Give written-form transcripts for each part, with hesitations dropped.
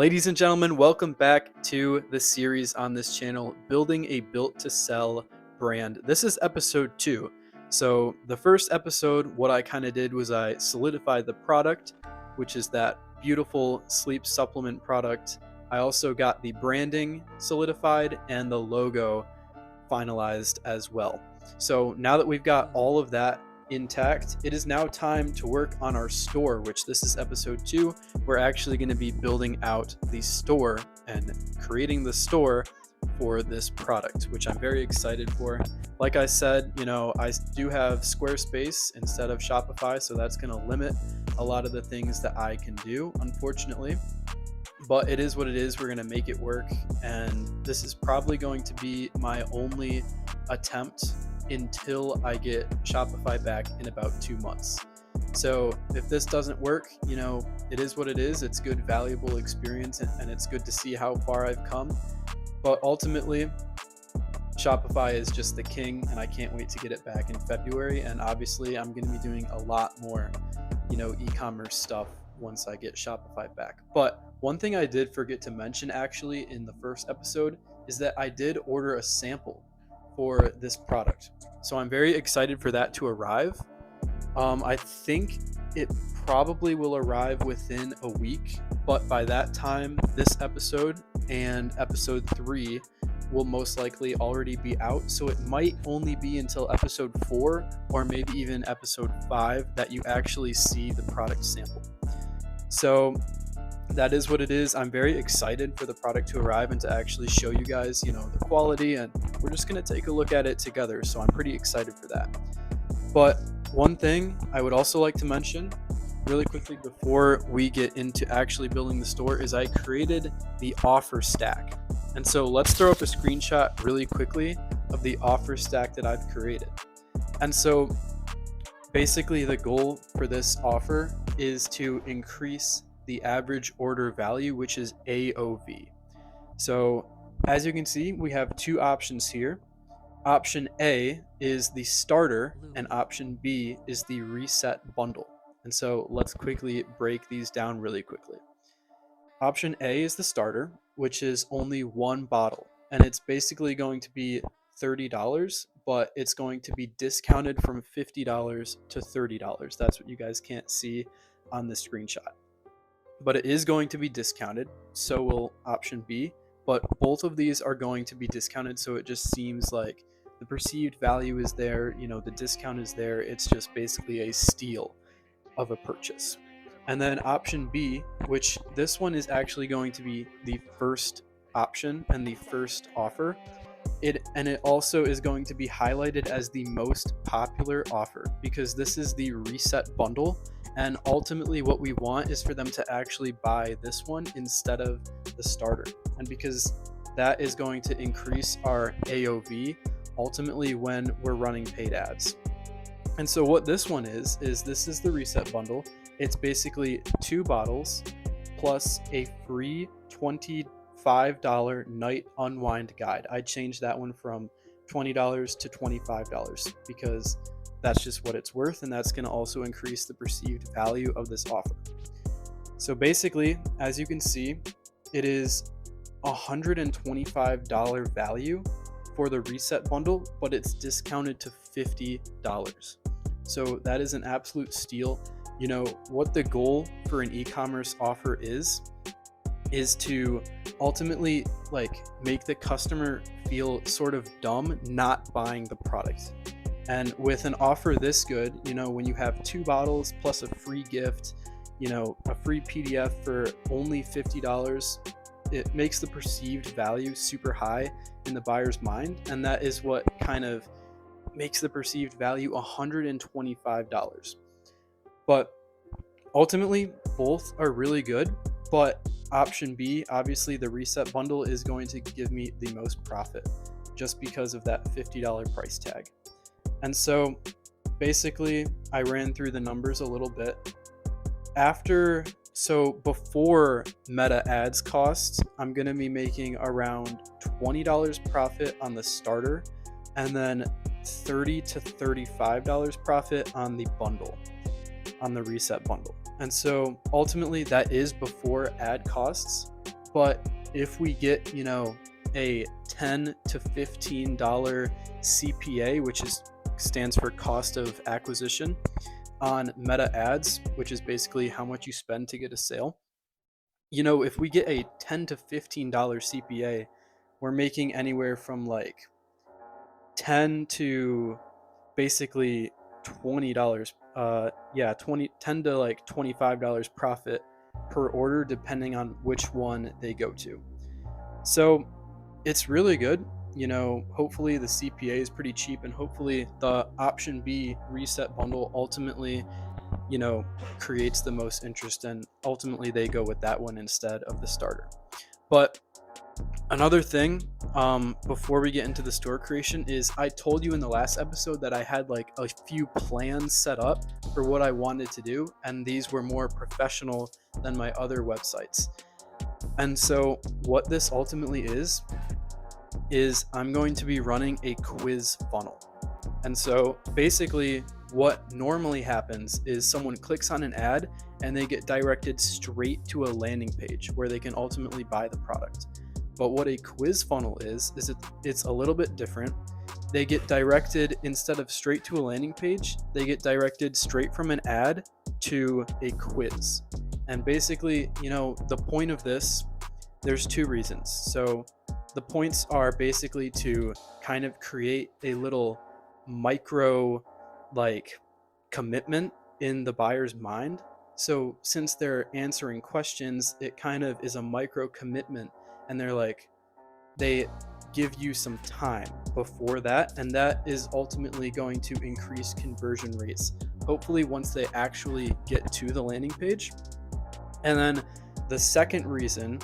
Ladies and gentlemen, welcome back to the series on this channel, Building a Built to Sell Brand. This is episode 2. So the first episode, what I kind of did was I solidified the product, which is that beautiful sleep supplement product. I also got the branding solidified and the logo finalized as well. So now that we've got all of that intact, it is now time to work on our store, which this is episode 2. We're actually going to be building out the store and creating the store for this product, which I'm very excited for. Like I said, I do have Squarespace instead of Shopify, so that's going to limit a lot of the things that I can do, unfortunately. But it is what it is. We're going to make it work. And this is probably going to be my only attempt until I get Shopify back in about 2 months. So if this doesn't work, it is what it is. It's good, valuable experience, and it's good to see how far I've come. But ultimately, Shopify is just the king, and I can't wait to get it back in February. And obviously, I'm going to be doing a lot more, e-commerce stuff once I get Shopify back. But one thing I did forget to mention actually in the first episode is that I did order a sample for this product. So I'm very excited for that to arrive. I think it probably will arrive within a week, but by that time, this episode and episode 3 will most likely already be out. So it might only be until episode 4 or maybe even episode 5 that you actually see the product sample. So that is what it is. I'm very excited for the product to arrive and to actually show you guys, the quality, and we're just going to take a look at it together. So I'm pretty excited for that. But one thing I would also like to mention really quickly before we get into actually building the store is I created the offer stack. And so let's throw up a screenshot really quickly of the offer stack that I've created. And so basically the goal for this offer is to increase the average order value, which is AOV. So as you can see, we have 2 options here. Option A is the starter and option B is the reset bundle. And so let's quickly break these down really quickly. Option A is the starter, which is only 1 bottle, and it's basically going to be $30, but it's going to be discounted from $50 to $30. That's what you guys can't see on the screenshot. But it is going to be discounted, so will option B, but both of these are going to be discounted, so it just seems like the perceived value is there, the discount is there. It's just basically a steal of a purchase. And then option B, which this one is actually going to be the first option and the first offer. It also is going to be highlighted as the most popular offer because this is the reset bundle. And ultimately what we want is for them to actually buy this one instead of the starter. And because that is going to increase our AOV ultimately when we're running paid ads. And so what this one is this is the reset bundle. It's basically 2 bottles plus a free $25 night unwind guide. I changed that one from $20 to $25 because that's just what it's worth, and that's going to also increase the perceived value of this offer. So basically, as you can see, it is $125 value for the reset bundle, but it's discounted to $50. So that is an absolute steal. What the goal for an e-commerce offer is to ultimately make the customer feel sort of dumb not buying the product. And with an offer this good, when you have 2 bottles plus a free gift, a free PDF for only $50, it makes the perceived value super high in the buyer's mind. And that is what kind of makes the perceived value $125. But ultimately, both are really good. But option B, obviously the reset bundle, is going to give me the most profit just because of that $50 price tag. And so basically I ran through the numbers a little bit. Before meta ads costs, I'm going to be making around $20 profit on the starter and then $30 to $35 profit on the bundle, on the reset bundle. And so ultimately that is before ad costs. But if we get, a $10 to $15 CPA, which stands for cost of acquisition, on Meta ads, which is basically how much you spend to get a sale. If we get a $10 to $15 CPA, we're making anywhere from like 10 to basically $20. Yeah, 10 to like $25 profit per order, depending on which one they go to. So it's really good. Hopefully the CPA is pretty cheap, and hopefully the option B reset bundle ultimately, creates the most interest, and ultimately they go with that one instead of the starter. But another thing, before we get into the store creation, is I told you in the last episode that I had like a few plans set up for what I wanted to do, and these were more professional than my other websites. And so what this ultimately is I'm going to be running a quiz funnel. And so basically what normally happens is someone clicks on an ad and they get directed straight to a landing page where they can ultimately buy the product. But what a quiz funnel is it's a little bit different. They get directed, instead of straight to a landing page, they get directed straight from an ad to a quiz. And basically, the point of this, there's two reasons. So the points are basically to kind of create a little micro commitment in the buyer's mind. So since they're answering questions, it kind of is a micro commitment, and they give you some time before that, and that is ultimately going to increase conversion rates, hopefully once they actually get to the landing page. And then the second reason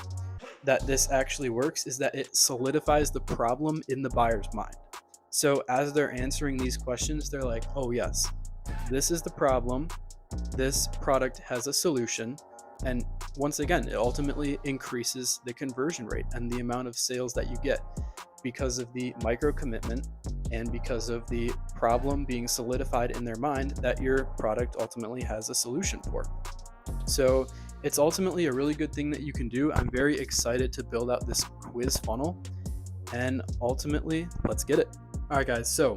that this actually works is that it solidifies the problem in the buyer's mind. So as they're answering these questions, they're like, oh yes, this is the problem. This product has a solution. And once again, it ultimately increases the conversion rate and the amount of sales that you get because of the micro commitment and because of the problem being solidified in their mind that your product ultimately has a solution for. So it's ultimately a really good thing that you can do. I'm very excited to build out this quiz funnel, and ultimately, let's get it. All right, guys, so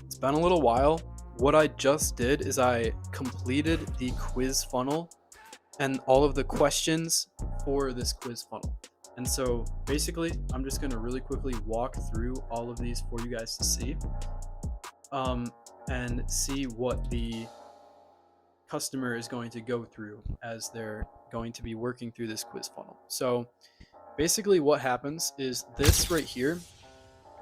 it's been a little while. What I just did is I completed the quiz funnel and all of the questions for this quiz funnel. And so basically, I'm just going to really quickly walk through all of these for you guys to see, and see what the customer is going to go through as they're going to be working through this quiz funnel. So basically what happens is this right here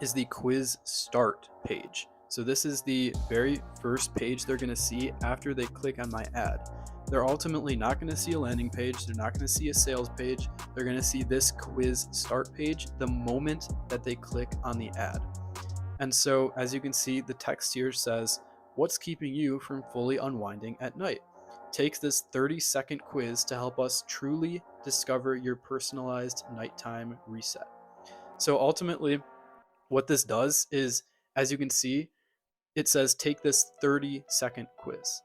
is the quiz start page. So this is the very first page they're going to see after they click on my ad. They're ultimately not going to see a landing page. They're not going to see a sales page. They're going to see this quiz start page the moment that they click on the ad. And so as you can see, the text here says, "What's keeping you from fully unwinding at night? Take this 30-second quiz to help us truly discover your personalized nighttime reset." So ultimately, what this does is, as you can see, it says take this 30-second quiz.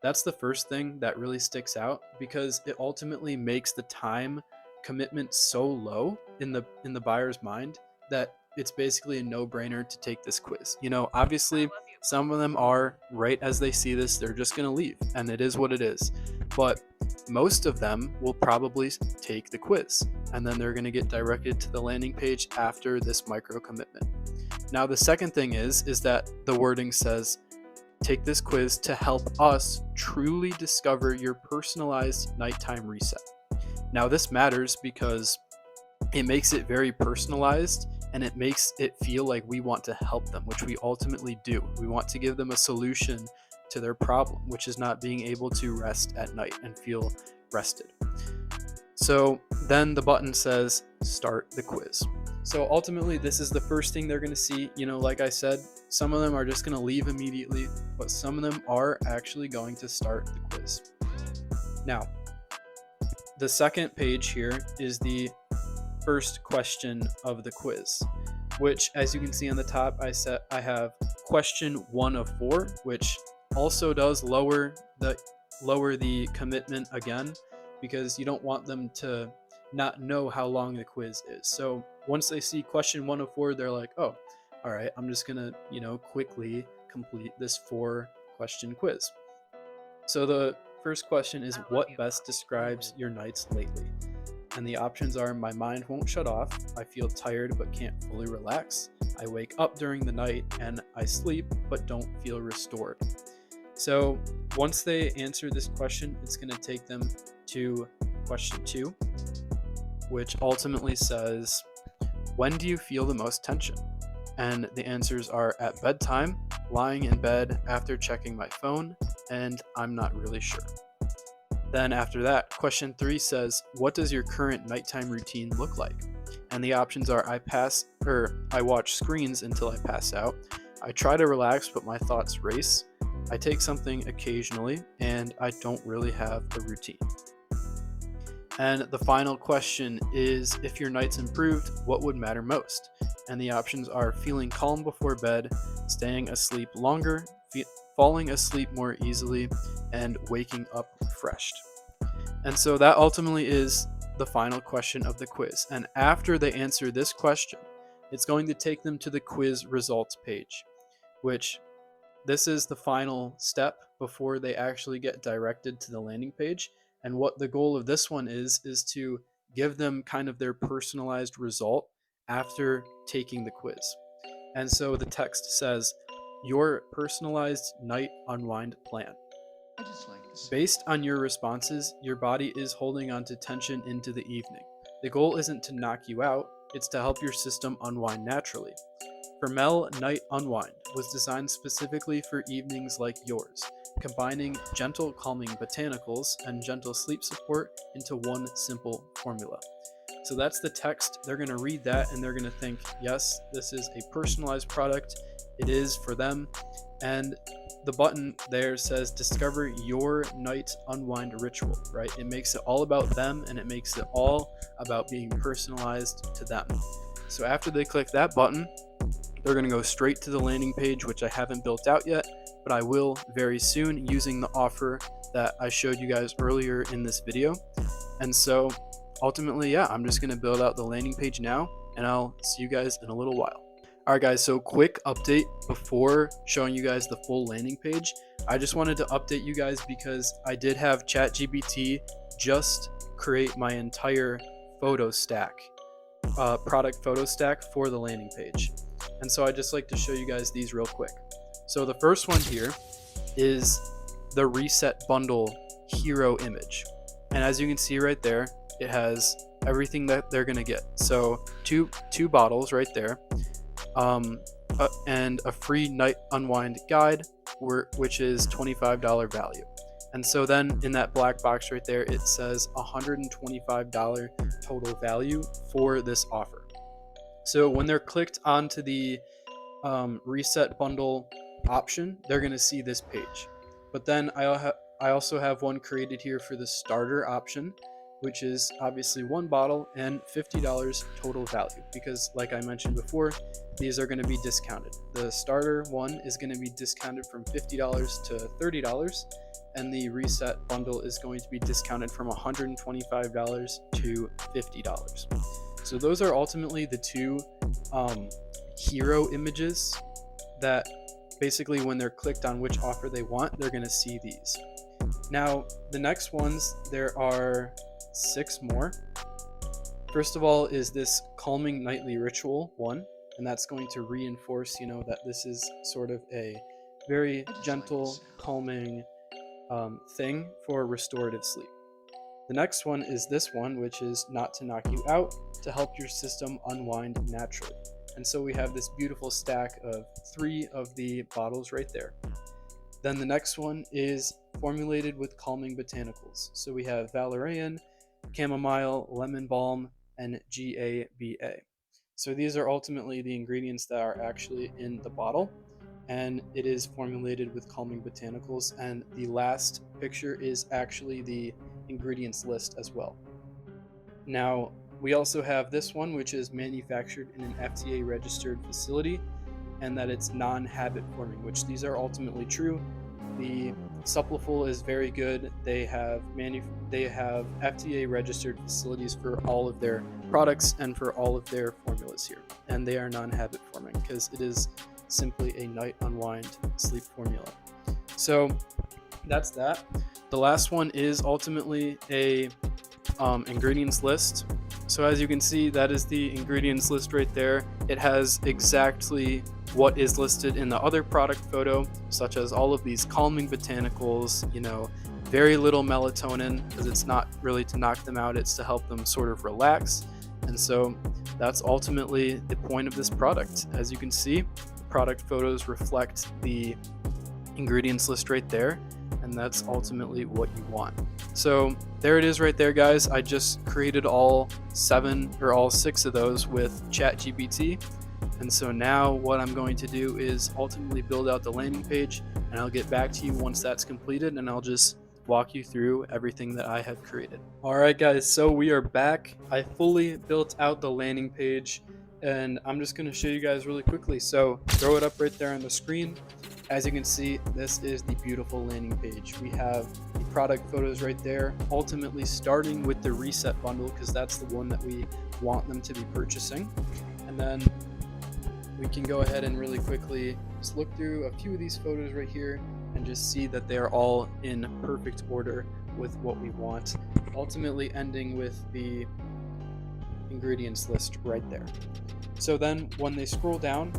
That's the first thing that really sticks out, because it ultimately makes the time commitment so low in the buyer's mind that it's basically a no-brainer to take this quiz. Obviously some of them are, right as they see this, they're just going to leave, and it is what it is. But most of them will probably take the quiz, and then they're going to get directed to the landing page after this micro commitment. Now, the second thing is that the wording says, take this quiz to help us truly discover your personalized nighttime reset. Now, this matters because it makes it very personalized, and it makes it feel like we want to help them, which we ultimately do. We want to give them a solution to their problem, which is not being able to rest at night and feel rested. So then the button says start the quiz. So ultimately, this is the first thing they're going to see. Like I said, some of them are just going to leave immediately, but some of them are actually going to start the quiz. Now, the second page here is the first question of the quiz, which, as you can see on the top, I have question 1 of 4, which also does lower the commitment again, because you don't want them to not know how long the quiz is. So once they see question 1 of 4, they're like, oh, all right, I'm just gonna, quickly complete this 4-question quiz. So the first question is, what best describes your nights lately? And the options are: my mind won't shut off, I feel tired but can't fully relax, I wake up during the night, and I sleep but don't feel restored. So once they answer this question, it's going to take them to question 2, which ultimately says, when do you feel the most tension? And the answers are: at bedtime, lying in bed after checking my phone, and I'm not really sure. Then after that, question 3 says, what does your current nighttime routine look like? And the options are: I watch screens until I pass out, I try to relax but my thoughts race, I take something occasionally, and I don't really have a routine. And the final question is, if your night's improved, what would matter most? And the options are: feeling calm before bed, staying asleep longer, falling asleep more easily, and waking up refreshed. And so that ultimately is the final question of the quiz. And after they answer this question, it's going to take them to the quiz results page, which this is the final step before they actually get directed to the landing page. And what the goal of this one is to give them kind of their personalized result after taking the quiz. And so the text says, your personalized night unwind plan. Based on your responses, your body is holding on to tension into the evening. The goal isn't to knock you out, it's to help your system unwind naturally. Mel Night Unwind was designed specifically for evenings like yours, combining gentle calming botanicals and gentle sleep support into one simple formula. So that's the text. They're going to read that and they're going to think, yes, this is a personalized product. It is for them. And the button there says discover your night unwind ritual, right? It makes it all about them and it makes it all about being personalized to them. So after they click that button, they're going to go straight to the landing page, which I haven't built out yet, but I will very soon using the offer that I showed you guys earlier in this video. And so ultimately, yeah, I'm just going to build out the landing page now, and I'll see you guys in a little while. All right, guys, so quick update before showing you guys the full landing page. I just wanted to update you guys because I did have ChatGPT just create my entire photo stack, product photo stack for the landing page. And so I'd just like to show you guys these real quick. So the first one here is the reset bundle hero image. And as you can see right there, it has everything that they're going to get. So two bottles right there, and a free night unwind guide, which is $25 value. And so then in that black box right there, it says $125 total value for this offer. So when they're clicked onto the reset bundle option, they're going to see this page. But then I also have one created here for the starter option, which is obviously one bottle and $50 total value, because like I mentioned before, these are going to be discounted. The starter one is going to be discounted from $50 to $30, and the reset bundle is going to be discounted from $125 to $50. So those are ultimately the two hero images that basically when they're clicked on which offer they want, they're going to see these. Now, the next ones, there are 6 more. First of all is this calming nightly ritual one, and that's going to reinforce, that this is sort of a very gentle, calming thing for restorative sleep. The next one is this one, which is not to knock you out, to help your system unwind naturally. And so we have this beautiful stack of 3 of the bottles right there. Then the next one is formulated with calming botanicals. So we have valerian, chamomile, lemon balm, and GABA. So these are ultimately the ingredients that are actually in the bottle, and it is formulated with calming botanicals. And the last picture is actually the ingredients list as well. Now, we also have this one, which is manufactured in an FDA registered facility, and that it's non-habit forming, which these are ultimately true. The Supplefull is very good. They have FDA registered facilities for all of their products and for all of their formulas here, and they are non-habit forming because it is simply a night unwind sleep formula. So that's that. The last one is ultimately a ingredients list. So as you can see, that is the ingredients list right there. It has exactly what is listed in the other product photo, such as all of these calming botanicals, very little melatonin, because it's not really to knock them out, it's to help them sort of relax. And so that's ultimately the point of this product. As you can see, the product photos reflect the ingredients list right there, and that's ultimately what you want. So there it is right there, guys. I just created all 6 of those with ChatGPT. And so now what I'm going to do is ultimately build out the landing page, and I'll get back to you once that's completed, and I'll just walk you through everything that I have created. All right, guys, so we are back. I fully built out the landing page, and I'm just going to show you guys really quickly. So throw it up right there on the screen. As you can see, this is the beautiful landing page. We have the product photos right there, ultimately starting with the reset bundle because that's the one that we want them to be purchasing. And then we can go ahead and really quickly just look through a few of these photos right here and just see that they are all in perfect order with what we want, ultimately ending with the ingredients list right there. So then when they scroll down,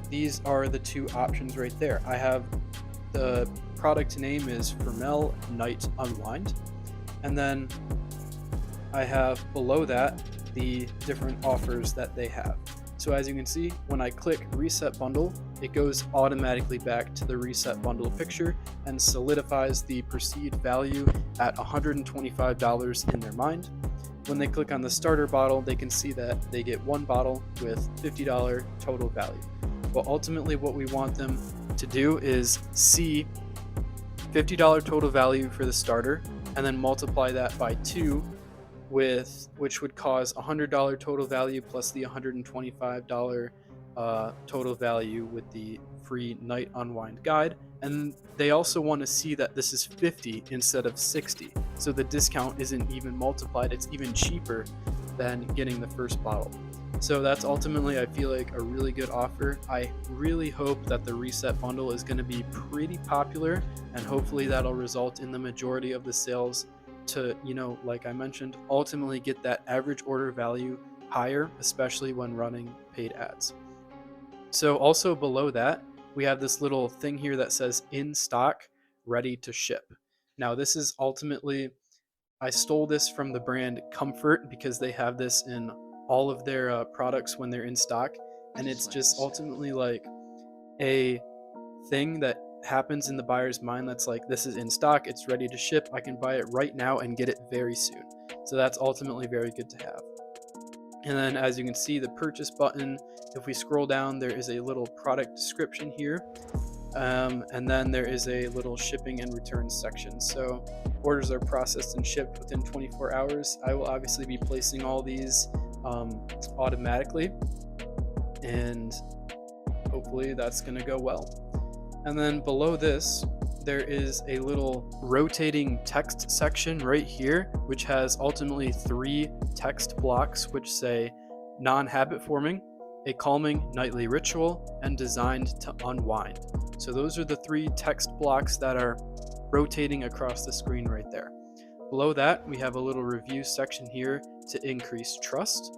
these are the 2 options right there. I have the product name is Fermel Night Unwind, and then I have below that the different offers that they have. So as you can see, when I click reset bundle, it goes automatically back to the reset bundle picture and solidifies the perceived value at $125 in their mind. When they click on the starter bottle, they can see that they get 1 bottle with $50 total value. But ultimately what we want them to do is see $50 total value for the starter and then multiply that by 2, which would cause $100 total value plus the $125 total value with the free night unwind guide. And they also want to see that this is 50 instead of 60, so the discount isn't even multiplied, it's even cheaper than getting the first bottle. So that's ultimately, I feel like, a really good offer. I really hope that the reset bundle is going to be pretty popular, and hopefully that'll result in the majority of the sales to, like I mentioned, ultimately get that average order value higher, especially when running paid ads. So also below that, we have this little thing here that says in stock, ready to ship. Now this is ultimately, I stole this from the brand Comfort because they have this in all of their products when they're in stock, and it's just ultimately like a thing that happens in the buyer's mind that's like, this is in stock, it's ready to ship, I can buy it right now and get it very soon. So that's ultimately very good to have. And then as you can see, the purchase button, if we scroll down, there is a little product description here, and then there is a little shipping and returns section. So orders are processed and shipped within 24 hours. I will obviously be placing all these automatically, and hopefully that's going to go well. And then below this, there is a little rotating text section right here, which has ultimately 3 text blocks which say non-habit forming, a calming nightly ritual, and designed to unwind. So those are the 3 text blocks that are rotating across the screen right there. Below that, we have a little review section here to increase trust.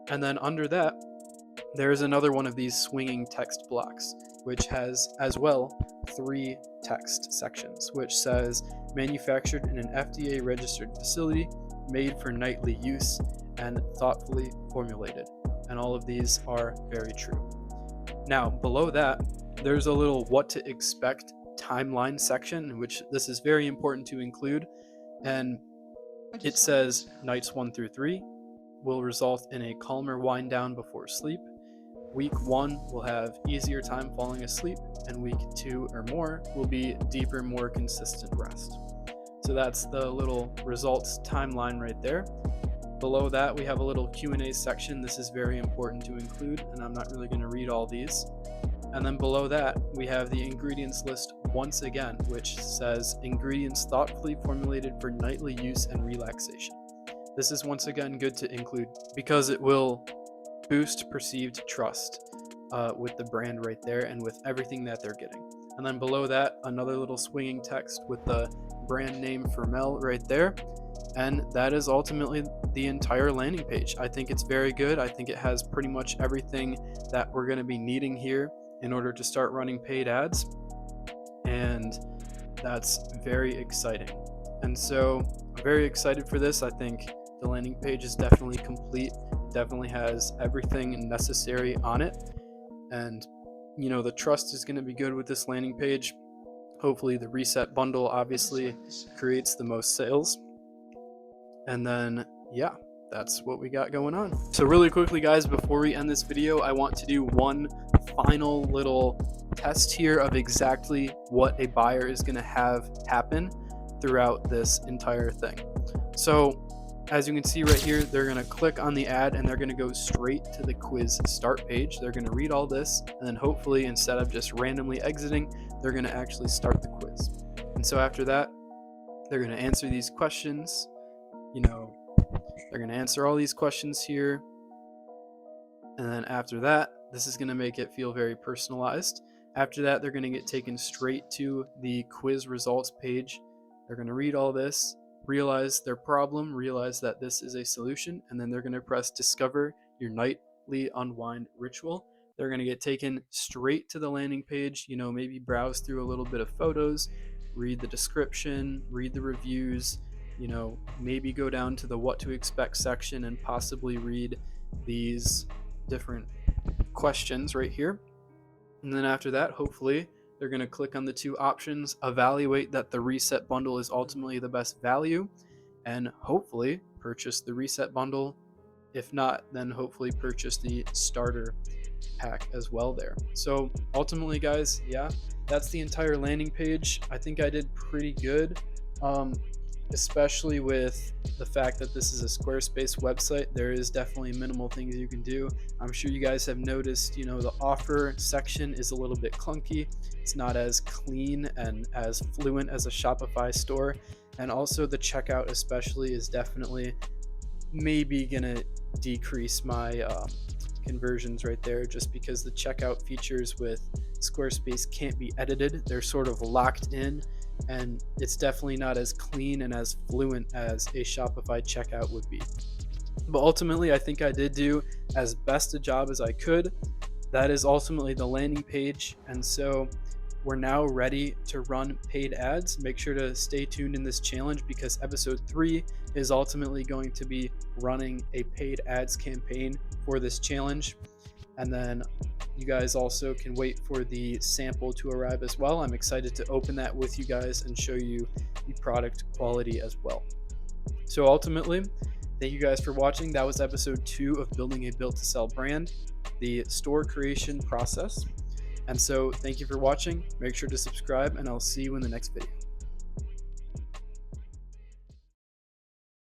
And then under that, there is another one of these swinging text blocks, which has as well 3 text sections, which says manufactured in an FDA registered facility, made for nightly use, and thoughtfully formulated. And all of these are very true. Now, below that, there's a little what to expect timeline section, which this is very important to include. And it says nights 1 through 3 will result in a calmer wind down before sleep. Week 1 will have easier time falling asleep, and week 2 or more will be deeper, more consistent rest. So that's the little results timeline right there. Below that, we have a little Q&A section. This is very important to include, and I'm not really going to read all these. And then below that, we have the ingredients list once again, which says ingredients thoughtfully formulated for nightly use and relaxation. This is once again good to include because it will boost perceived trust with the brand right there and with everything that they're getting. And then below that, another little swinging text with the brand name Fermel right there. And that is ultimately the entire landing page. I think it's very good. I think it has pretty much everything that we're going to be needing here in order to start running paid ads. And that's very exciting. And so I'm very excited for this. I think the landing page is definitely complete. It definitely has everything necessary on it. And, you know, the trust is going to be good with this landing page. Hopefully the reset bundle obviously creates the most sales. And then, yeah, that's what we got going on. So really quickly, guys, before we end this video, I want to do one final little test here of exactly what a buyer is going to have happen throughout this entire thing. So as you can see right here, they're going to click on the ad and they're going to go straight to the quiz start page. They're going to read all this, and then hopefully instead of just randomly exiting, they're going to actually start the quiz. And so after that, they're going to answer these questions. You know, they're going to answer all these questions here. And then after that, this is going to make it feel very personalized. After that, they're going to get taken straight to the quiz results page. They're going to read all this, realize their problem, realize that this is a solution, and then they're going to press discover your nightly unwind ritual. They're going to get taken straight to the landing page, you know, maybe browse through a little bit of photos, read the description, read the reviews, you know, maybe go down to the what to expect section and possibly read these different questions right here. And then after that, hopefully they're going to click on the two options, evaluate that the reset bundle is ultimately the best value, and hopefully purchase the reset bundle. If not, then hopefully purchase the starter pack as well there. So ultimately, guys, yeah, that's the entire landing page. I think I did pretty good. Especially with the fact that this is a Squarespace website. There is definitely minimal things you can do. I'm sure you guys have noticed, you know, the offer section is a little bit clunky. It's not as clean and as fluent as a Shopify store. And also the checkout especially is definitely maybe gonna decrease my conversions right there, just because the checkout features with Squarespace can't be edited. They're sort of locked in, and it's definitely not as clean and as fluent as a Shopify checkout would be. But ultimately, I think I did do as best a job as I could. That is ultimately the landing page, and so we're now ready to run paid ads. Make sure to stay tuned in this challenge because episode 3 is ultimately going to be running a paid ads campaign for this challenge. And then you guys also can wait for the sample to arrive as well. I'm excited to open that with you guys and show you the product quality as well. So ultimately, thank you guys for watching. That was episode 2 of building a built to sell brand, the store creation process. And so thank you for watching. Make sure to subscribe, and I'll see you in the next video.